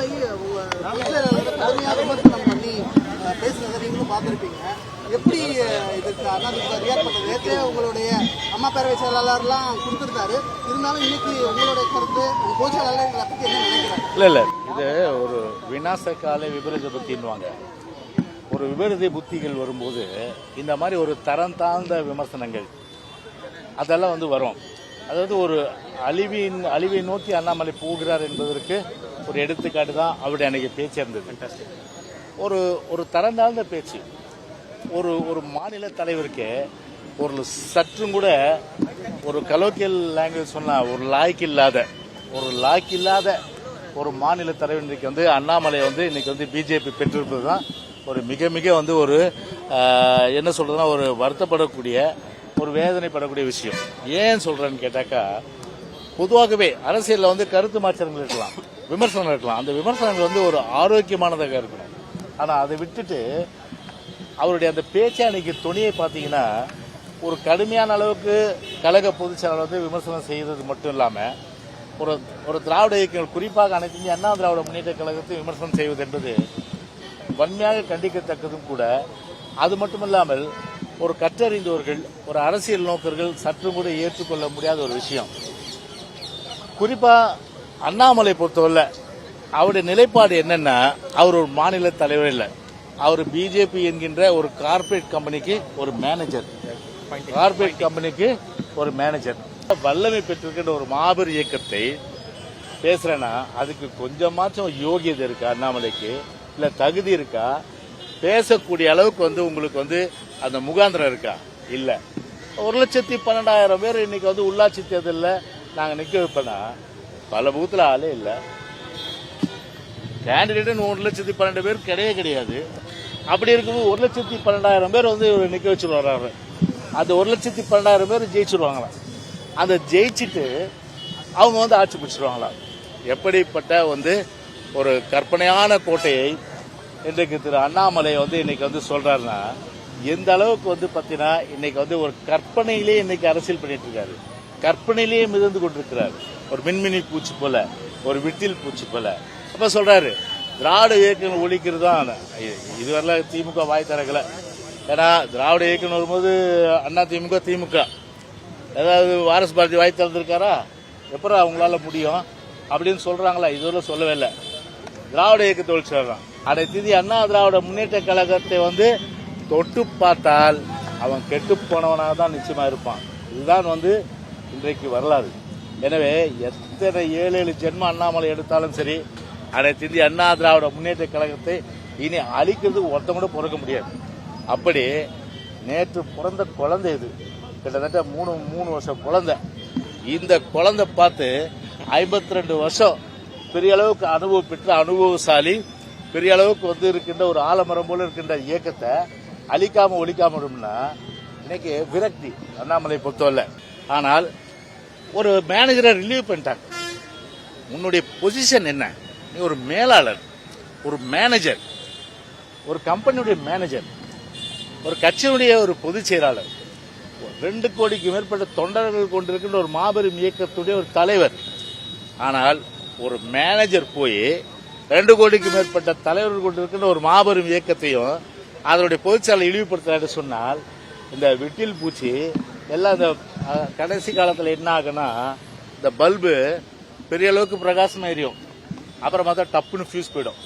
அண்ணாமலை கடுமையாக விமர்சனம் பண்ணி பேசுனதை நீங்களும் பார்த்துருப்பீங்க. எப்படி இதுக்கு அண்ணாதிமுக ரியாக்ட் பண்ணுறது? நேற்றே உங்களுடைய அம்மா பேரவை செயலாளர்லாம் கொடுத்துருந்தாரு. இருந்தாலும் இன்னைக்கு உங்களுடைய கருத்து பொதுச் செயலாளர் இதை பற்றி என்ன நினைக்கிறாங்க? இல்லை இது ஒரு விநாச கால விபரீத புத்தின்னுவாங்க. ஒரு விபரீத புத்திகள் வரும்போது இந்த மாதிரி ஒரு தரம் தாழ்ந்த விமர்சனங்கள் அதெல்லாம் வரும். அதாவது ஒரு அழிவை நோக்கி அண்ணாமலை போகிறார் என்பதற்கு ஒரு எடுத்துக்காட்டு தான் அவருடைய அன்னைக்கு பேச்சு இருந்தது. ஒரு தரம் தாழ்ந்த பேச்சு. ஒரு மாநில தலைவருக்கு ஒரு சற்றும் கூட ஒரு கலோக்கியல் லாங்குவேஜ் சொன்னா ஒரு லாய்க்கு இல்லாத ஒரு மாநில தலைவர் இன்றைக்கு அண்ணாமலை இன்னைக்கு பிஜேபி பெற்றிருப்பது தான் ஒரு மிக மிக ஒரு என்ன சொல்றதுன்னா ஒரு வருத்தப்படக்கூடிய ஒரு வேதனைப்படக்கூடிய விஷயம். ஏன் சொல்றேன்னு கேட்டாக்கா, பொதுவாகவே அரசியலில் கருத்து மாற்றங்கள் இருக்கலாம், விமர்சனம் இருக்கலாம். அந்த விமர்சனங்கள் ஒரு ஆரோக்கியமானதாக இருக்கணும். ஆனால் அதை விட்டுட்டு அவருடைய அந்த பேச்சை அன்னைக்கு துணியை பார்த்தீங்கன்னா ஒரு கடுமையான அளவுக்கு கழக பொதுச் செயலாளர் விமர்சனம் செய்தது மட்டும் இல்லாமல் ஒரு திராவிட இயக்கங்கள் குறிப்பாக அனைத்து இந்திய அண்ணா திராவிட முன்னேற்ற கழகத்தை விமர்சனம் செய்வது என்பது வன்மையாக கண்டிக்கத்தக்கதும் கூட. அது மட்டுமில்லாமல் ஒரு கற்றறிந்தவர்கள், ஒரு அரசியல் நோக்கர்கள் சற்று கூட ஏற்றுக்கொள்ள முடியாத ஒரு விஷயம். குறிப்பா அண்ணாமலை பொறுத்தவரை அவருடைய நிலைப்பாடு என்னன்னா, அவர் ஒரு மாநில தலைவர் இல்லை, அவர் பிஜேபி என்கின்ற ஒரு கார்பரேட் கம்பெனிக்கு ஒரு மேனேஜர். வல்லமை பெற்றிருக்கின்ற ஒரு மாபெரும் இயக்கத்தை பேசுறேன்னா அதுக்கு கொஞ்சமாச்சும் யோகியதை இருக்கா அண்ணாமலைக்கு? இல்ல தகுதி இருக்கா? பேசக்கூடிய அளவுக்கு உங்களுக்கு அந்த முகாந்திரம் இருக்கா? இல்ல. 1,12,000 பேர் இன்னைக்கு உள்ளாட்சி தேர்தலில் நாங்க நிக்க வைப்பேன்னா பல பூத்துல ஆளே இல்ல. கேண்டிடேட் 1,12,000 பேர் கிடையாது. அப்படி இருக்கும்போது 1,12,000 பேர் இவர் நிக்க வச்சுட்டு வர்றாரு. அந்த 1,12,000 பேர் ஜெயிச்சுருவாங்களாம். அந்த ஜெயிச்சுட்டு அவங்க ஆட்சி பிடிச்சிருவாங்களாம். எப்படிப்பட்ட ஒரு கற்பனையான கோட்டையை இன்றைக்கு திரு அண்ணாமலை இன்னைக்கு சொல்றாருன்னா, எந்த அளவுக்கு பாத்தீங்கன்னா இன்னைக்கு ஒரு கற்பனையிலேயே இன்னைக்கு அரசியல் பண்ணிட்டு இருக்காரு. கற்பனையிலேயே மிதந்து கொண்டிருக்கிறார். ஒரு மின்மினி பூச்சி போல, ஒரு விட்டில் பூச்சி போல. அப்ப சொல்றாரு திராவிட இயக்கங்கள் ஒழிக்கிறது தான். இதுவரை திமுக வாய் திறக்கல. ஏன்னா திராவிட இயக்கம் வரும்போது அண்ணா திமுக ஏதாவது வாரஸ் பாரதி வாய் திறந்திருக்காரா? எப்பறம் அவங்களால முடியும் அப்படின்னு சொல்றாங்களா? இதுவரை சொல்லவே இல்லை. திராவிட இயக்கத்தை ஒழிச்சிடறான். அனைத்து இந்திய அண்ணா திராவிட முன்னேற்ற கழகத்தை தொட்டு பார்த்தால் அவன் கெட்டு போனவனாக தான் நிச்சயமா இருப்பான். இதுதான் இன்றைக்கு வரலாறு. எனவே எத்தனை 7 ஜென்ம அண்ணாமலை எடுத்தாலும் சரி, அனைத்து இந்திய அண்ணா திராவிட முன்னேற்ற கழகத்தை இனி அழிக்கிறதுக்கு ஒருத்தம் கூட பிறக்க முடியாது. அப்படி நேற்று பிறந்த குழந்தை இது, கிட்டத்தட்ட 3 வருஷம் குழந்தை. இந்த குழந்தை பார்த்து 52 வருஷம் பெரிய அளவுக்கு அனுபவம் பெற்ற அனுபவசாலி, பெரிய அளவுக்கு இருக்கின்ற ஒரு ஆலமரம் போல இருக்கின்ற இயக்கத்தை அழிக்காம ஒழிக்காம விடும்னா இன்னைக்கு விரக்தி அண்ணாமலை பொறுத்தவரை. ஆனால் ஒரு மேனேஜரை ரிலீவ் பண்ணிட்டாங்க. உன்னுடைய பொசிஷன் என்ன? நீ ஒரு மேலாளர், ஒரு மேனேஜர், ஒரு கம்பெனியுடைய மேனேஜர், ஒரு கட்சியினுடைய ஒரு பொதுச் செயலாளர், 2 கோடிக்கு மேற்பட்ட தொண்டர்கள் கொண்டிருக்கின்ற ஒரு மாபெரும் இயக்கத்துடைய ஒரு தலைவர். ஆனால் ஒரு மேனேஜர் போய் 2 கோடிக்கு மேற்பட்ட தலைவர்கள் கொண்டிருக்கின்ற ஒரு மாபெரும் இயக்கத்தையும் அதனுடைய பொதுச்செயலாளர் இழிவுபடுத்துறாரு சொன்னால், இந்த விட்டில் பூச்சி எல்லாம் இந்த கடைசி காலத்தில் என்ன ஆகுன்னா, இந்த பல்பு பெரிய அளவுக்கு பிரகாசம் எரியும், அப்புறம் பார்த்தா டப்புன்னு ஃபியூஸ் போயிடும்.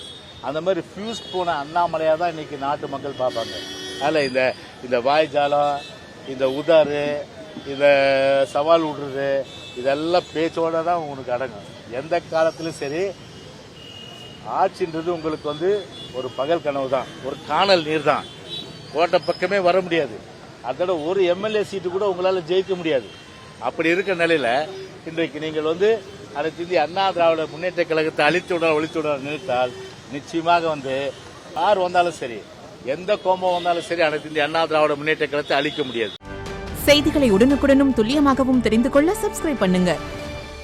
அந்த மாதிரி ஃபியூஸ் போன அண்ணாமலையா தான் இன்னைக்கு நாட்டு மக்கள் பார்ப்பாங்க. அதனால இந்த வாய் ஜாலம், இந்த உதாறு, இந்த சவால் விடுறது, இதெல்லாம் பேச்சோட தான் உங்களுக்கு அடங்கும். எந்த காலத்திலும் சரி, ஆட்சின்றது உங்களுக்கு ஒரு பகல் கனவு தான், ஒரு காணல் நீர் தான். கோட்டை பக்கமே வர முடியாது. அதோட ஒரு எம்எல்ஏ சீட்டு கூட உங்களால ஜெயிக்க முடியாது. அப்படி இருக்க நிலையில இன்றைக்கு நீங்கள் அனைத்து இந்திய அண்ணா திராவிட முன்னேற்ற கழகத்தை ஒழித்துவிட நினைத்தால் நிச்சயமாக யார் வந்தாலும் சரி, எந்த கோபம் வந்தாலும் சரி, அனைத்து இந்திய அண்ணா திராவிட முன்னேற்ற கழகத்தை அழிக்க முடியாது. செய்திகளை உடனுக்குடனும் துல்லியமாகவும் தெரிந்து கொள்ள சப்ஸ்கிரைப் பண்ணுங்க.